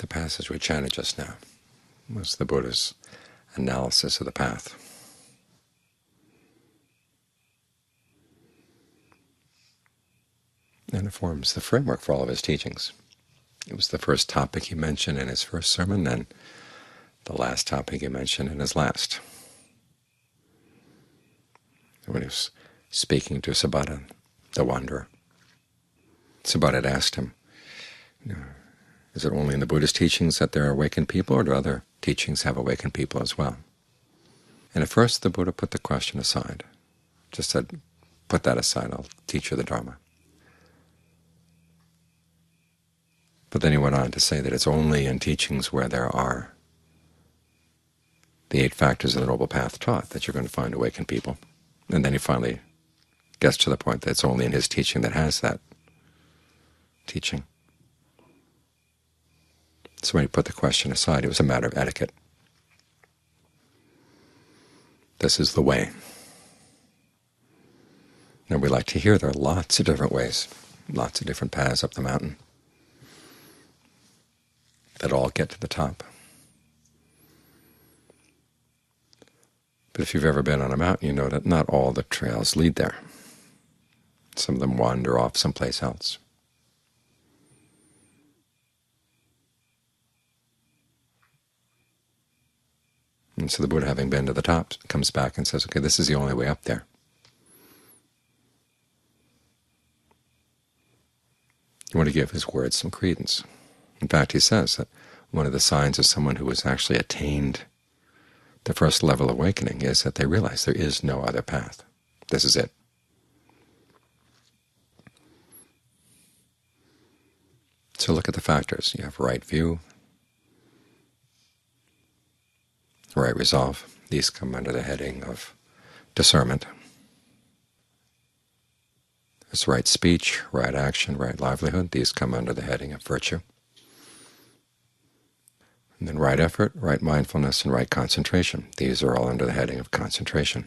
The passage we chanted just now was the Buddha's analysis of the path. And it forms the framework for all of his teachings. It was the first topic he mentioned in his first sermon, and the last topic he mentioned in his last. When he was speaking to Sabata, the wanderer, Sabata had asked him, is it only in the Buddhist teachings that there are awakened people, or do other teachings have awakened people as well? And at first the Buddha put the question aside, just said, put that aside, I'll teach you the Dharma. But then he went on to say that it's only in teachings where there are the 8 factors of the Noble Path taught that you're going to find awakened people. And then he finally gets to the point that it's only in his teaching that has that teaching. So when he put the question aside, it was a matter of etiquette. This is the way. And we like to hear there are lots of different ways, lots of different paths up the mountain that all get to the top. But if you've ever been on a mountain, you know that not all the trails lead there. Some of them wander off someplace else. And so the Buddha, having been to the top, comes back and says, okay, this is the only way up there. You want to give his words some credence. In fact, he says that one of the signs of someone who has actually attained the first level of awakening is that they realize there is no other path. This is it. So look at the factors. You have right view, right resolve. These come under the heading of discernment. There's right speech, right action, right livelihood. These come under the heading of virtue. And then right effort, right mindfulness, and right concentration. These are all under the heading of concentration.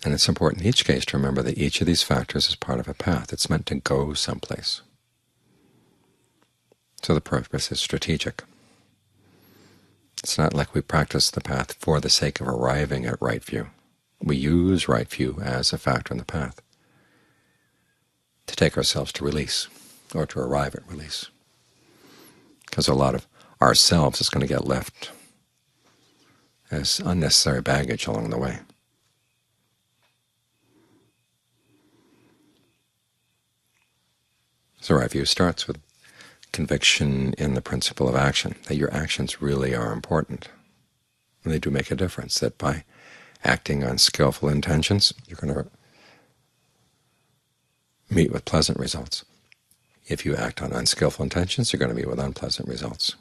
And it's important in each case to remember that each of these factors is part of a path. It's meant to go someplace. So the purpose is strategic. It's not like we practice the path for the sake of arriving at right view. We use right view as a factor in the path to take ourselves to release, or to arrive at release, because a lot of ourselves is going to get left as unnecessary baggage along the way. So right view starts with conviction in the principle of action, that your actions really are important, and they do make a difference, that by acting on skillful intentions, you're going to meet with pleasant results. If you act on unskillful intentions, you're going to meet with unpleasant results.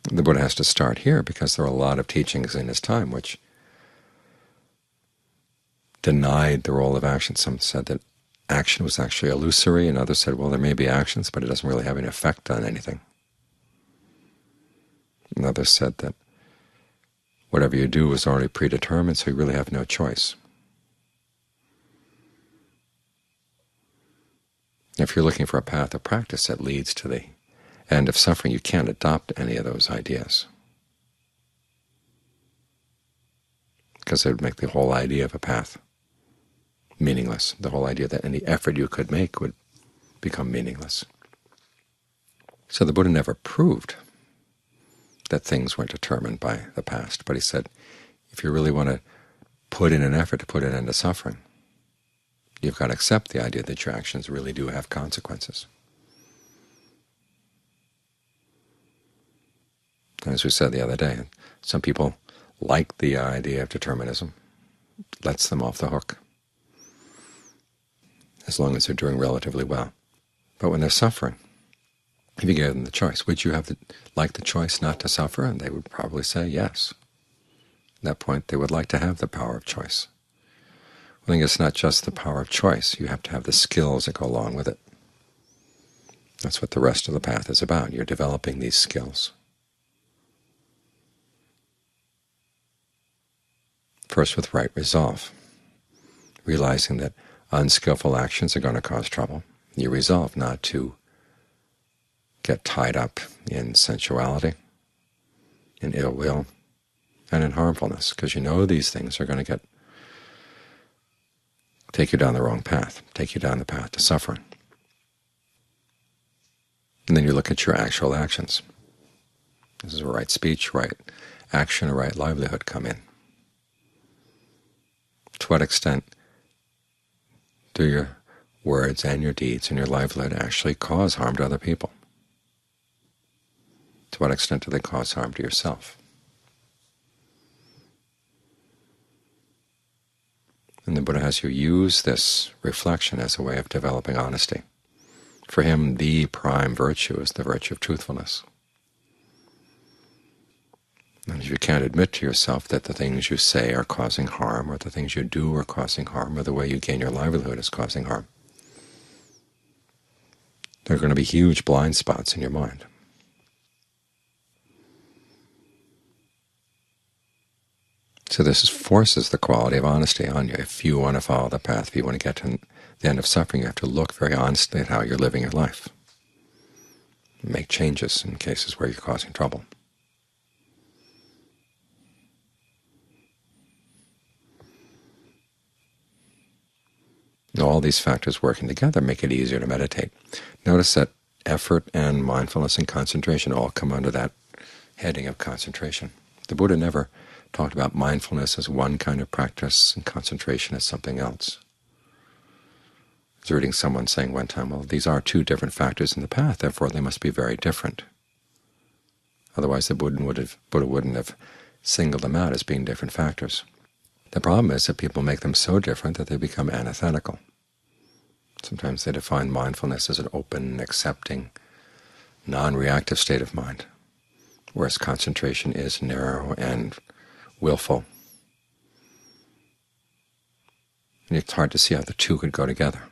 The Buddha has to start here because there are a lot of teachings in his time which denied the role of action. Some said that action was actually illusory, and others said, well, there may be actions, but it doesn't really have any effect on anything. And others said that whatever you do is already predetermined, so you really have no choice. If you're looking for a path of practice that leads to the end of suffering, you can't adopt any of those ideas, because it would make the whole idea of a path meaningless. The whole idea that any effort you could make would become meaningless. So the Buddha never proved that things weren't determined by the past, but he said, if you really want to put in an effort to put an end to suffering, you've got to accept the idea that your actions really do have consequences. And as we said the other day, some people like the idea of determinism. It lets them off the hook, as long as they're doing relatively well. But when they're suffering, if you gave them the choice, would you like the choice not to suffer? And they would probably say yes. At that point, they would like to have the power of choice. I think it's not just the power of choice. You have to have the skills that go along with it. That's what the rest of the path is about. You're developing these skills. First with right resolve. realizing that unskillful actions are going to cause trouble. You resolve not to get tied up in sensuality, in ill will, and in harmfulness, because you know these things are going to take you down the wrong path, take you down the path to suffering. And then you look at your actual actions. This is where right speech, right action, or right livelihood come in. To what extent do your words and your deeds and your livelihood actually cause harm to other people? To what extent do they cause harm to yourself? And the Buddha has you use this reflection as a way of developing honesty. For him, the prime virtue is the virtue of truthfulness. And if you can't admit to yourself that the things you say are causing harm, or the things you do are causing harm, or the way you gain your livelihood is causing harm, there are going to be huge blind spots in your mind. So this forces the quality of honesty on you. If you want to follow the path, if you want to get to the end of suffering, you have to look very honestly at how you're living your life. Make changes in cases where you're causing trouble. And all these factors working together make it easier to meditate. Notice that effort and mindfulness and concentration all come under that heading of concentration. The Buddha never talked about mindfulness as one kind of practice and concentration as something else. I was reading someone saying one time, well, these are two different factors in the path, therefore they must be very different. Otherwise the Buddha wouldn't have singled them out as being different factors. The problem is that people make them so different that they become antithetical. Sometimes they define mindfulness as an open, accepting, non-reactive state of mind, whereas concentration is narrow and willful. And it's hard to see how the two could go together.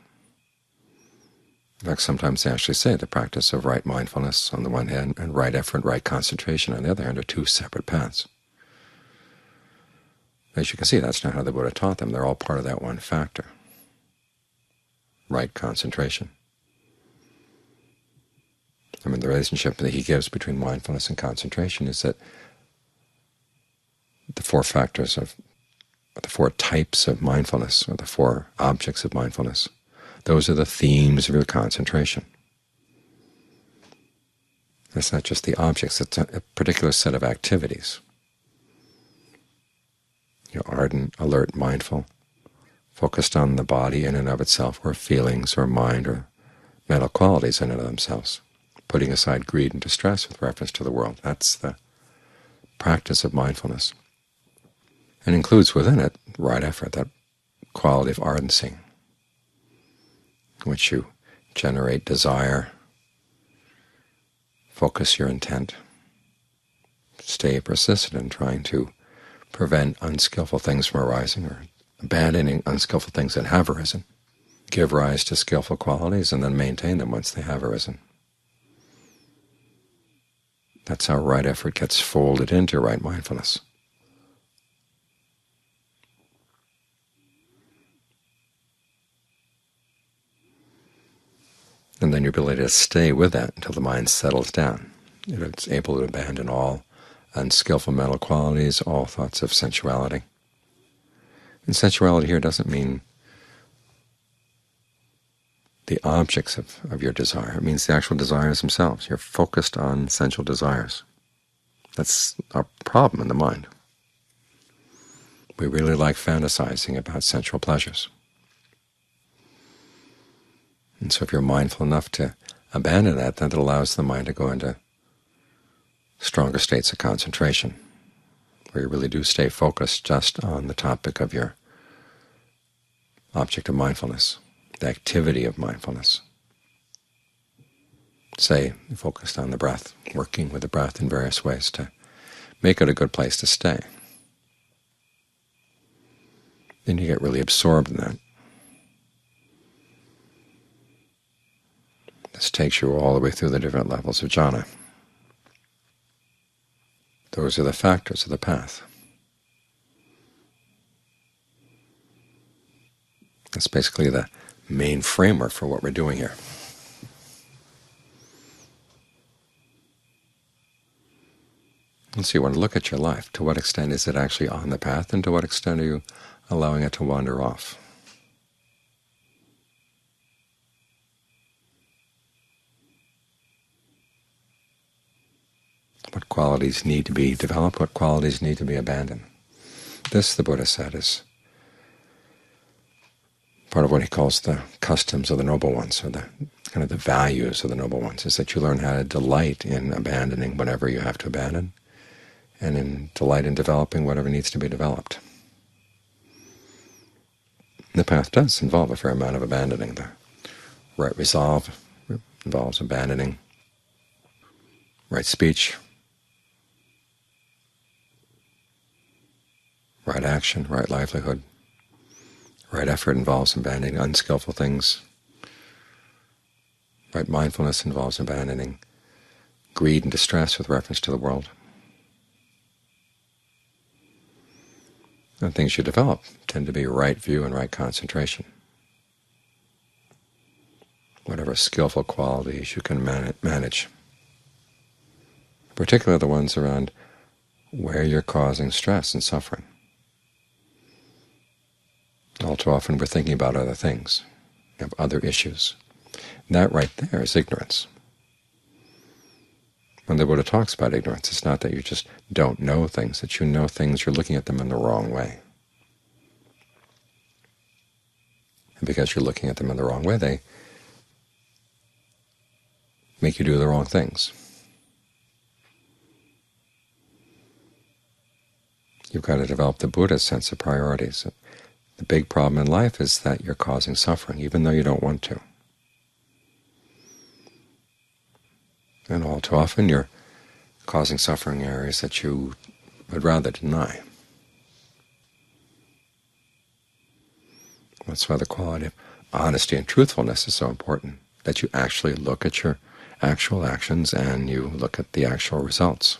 In fact, sometimes they actually say the practice of right mindfulness on the one hand and right effort, right concentration on the other hand are two separate paths. As you can see, that's not how the Buddha taught them. They're all part of that one factor, right concentration. I mean, the relationship that he gives between mindfulness and concentration is that the four factors of the four types of mindfulness, or the four objects of mindfulness, those are the themes of your concentration. It's not just the objects, it's a particular set of activities. Ardent, alert, mindful, focused on the body in and of itself, or feelings or mind or mental qualities in and of themselves, putting aside greed and distress with reference to the world. That's the practice of mindfulness, and includes within it right effort, that quality of ardency, in which you generate desire, focus your intent, stay persistent in trying to prevent unskillful things from arising, or abandoning unskillful things that have arisen, give rise to skillful qualities, and then maintain them once they have arisen. That's how right effort gets folded into right mindfulness. And then your ability to stay with that until the mind settles down. It's able to abandon all unskillful mental qualities, all thoughts of sensuality. And sensuality here doesn't mean the objects of your desire. It means the actual desires themselves. You're focused on sensual desires. That's our problem in the mind. We really like fantasizing about sensual pleasures. And so if you're mindful enough to abandon that, then it allows the mind to go into stronger states of concentration, where you really do stay focused just on the topic of your object of mindfulness, the activity of mindfulness. Say, focused on the breath, working with the breath in various ways to make it a good place to stay. Then you get really absorbed in that. This takes you all the way through the different levels of jhana. Those are the factors of the path. That's basically the main framework for what we're doing here. And so you want to look at your life. To what extent is it actually on the path, and to what extent are you allowing it to wander off? What qualities need to be developed, what qualities need to be abandoned. This, the Buddha said, is part of what he calls the customs of the noble ones, or the kind of the values of the noble ones, is that you learn how to delight in abandoning whatever you have to abandon, and in delight in developing whatever needs to be developed. The path does involve a fair amount of abandoning. The right resolve involves abandoning right speech, right action, right livelihood. Right effort involves abandoning unskillful things. Right mindfulness involves abandoning greed and distress with reference to the world. And things you develop tend to be right view and right concentration. Whatever skillful qualities you can manage, particularly the ones around where you're causing stress and suffering. All too often we're thinking about other things, of other issues. That right there is ignorance. When the Buddha talks about ignorance, it's not that you just don't know things, that you know things, you're looking at them in the wrong way. And because you're looking at them in the wrong way, they make you do the wrong things. You've got to develop the Buddha's sense of priorities. The big problem in life is that you're causing suffering, even though you don't want to. And all too often you're causing suffering in areas that you would rather deny. That's why the quality of honesty and truthfulness is so important, that you actually look at your actual actions and you look at the actual results.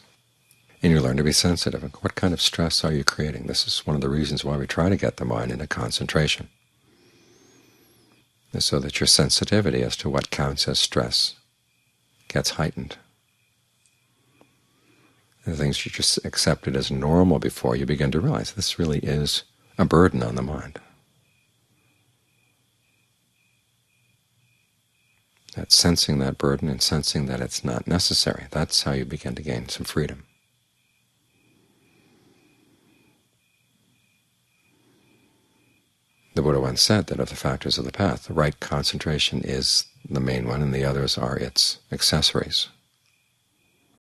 And you learn to be sensitive. What kind of stress are you creating? This is one of the reasons why we try to get the mind into concentration, is so that your sensitivity as to what counts as stress gets heightened. And the things you just accepted as normal before, you begin to realize this really is a burden on the mind. That sensing that burden and sensing that it's not necessary, that's how you begin to gain some freedom. The Buddha once said that of the factors of the path, the right concentration is the main one, and the others are its accessories.